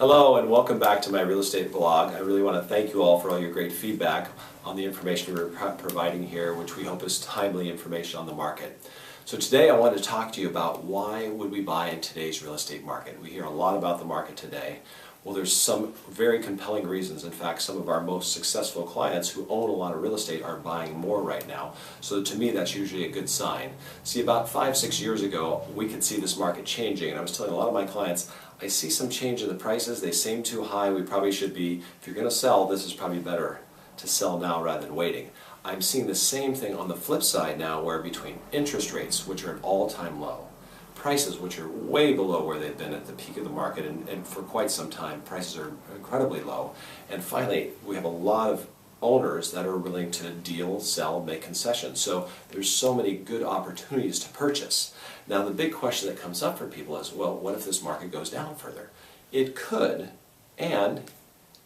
Hello and welcome back to my real estate blog. I really want to thank you all for all your great feedback on the information we're providing here, which we hope is timely information on the market. So today I want to talk to you about why would we buy in today's real estate market. We hear a lot about the market today. Well, there's some very compelling reasons. In fact, some of our most successful clients who own a lot of real estate are buying more right now. So to me, that's usually a good sign. See, about 5-6 years ago, we could see this market changing, and I was telling a lot of my clients, I see some change in the prices. They seem too high. We probably should be, if you're going to sell, this is probably better to sell now rather than waiting. I'm seeing the same thing on the flip side now, where between interest rates, which are at all-time low, prices which are way below where they've been at the peak of the market, and for quite some time prices are incredibly low, and finally we have a lot of owners that are willing to deal, sell, make concessions. So there's so many good opportunities to purchase. Now the big question that comes up for people is, well, what if this market goes down further? It could, and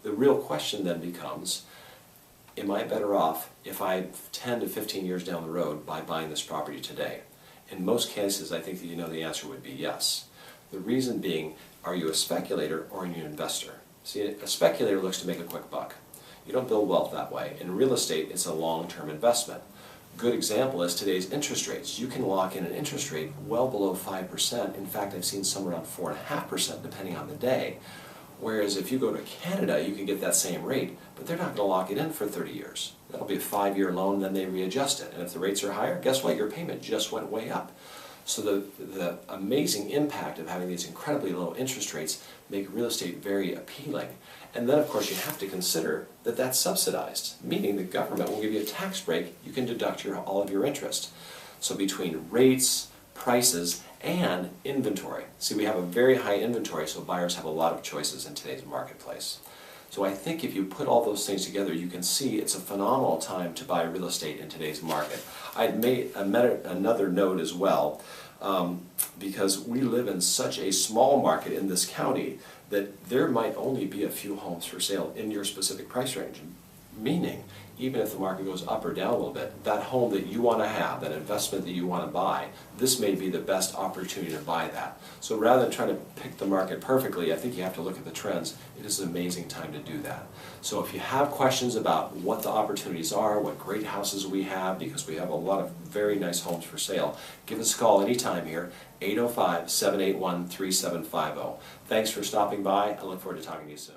the real question then becomes, am I better off if I 10 to 15 years down the road by buying this property today? In most cases, I think that you know the answer would be yes. The reason being, are you a speculator or are you an investor? See, a speculator looks to make a quick buck. You don't build wealth that way. In real estate, it's a long-term investment. Good example is today's interest rates. You can lock in an interest rate well below 5%. In fact, I've seen some around 4.5% depending on the day. Whereas if you go to Canada, you can get that same rate, but they're not going to lock it in for 30 years. That'll be a 5-year loan, then they readjust it. And if the rates are higher, guess what? Your payment just went way up. So the amazing impact of having these incredibly low interest rates make real estate very appealing. And then, of course, you have to consider that that's subsidized, meaning the government will give you a tax break. You can deduct all of your interest. So between rates, prices, and inventory. See, we have a very high inventory, so buyers have a lot of choices in today's marketplace. So I think if you put all those things together, you can see it's a phenomenal time to buy real estate in today's market. I'd made another note as well, because we live in such a small market in this county that there might only be a few homes for sale in your specific price range. Meaning, even if the market goes up or down a little bit, that home that you want to have, that investment that you want to buy, this may be the best opportunity to buy that. So rather than trying to pick the market perfectly, I think you have to look at the trends. It is an amazing time to do that. So if you have questions about what the opportunities are, what great houses we have, because we have a lot of very nice homes for sale, give us a call anytime here, 805-781-3750. Thanks for stopping by. I look forward to talking to you soon.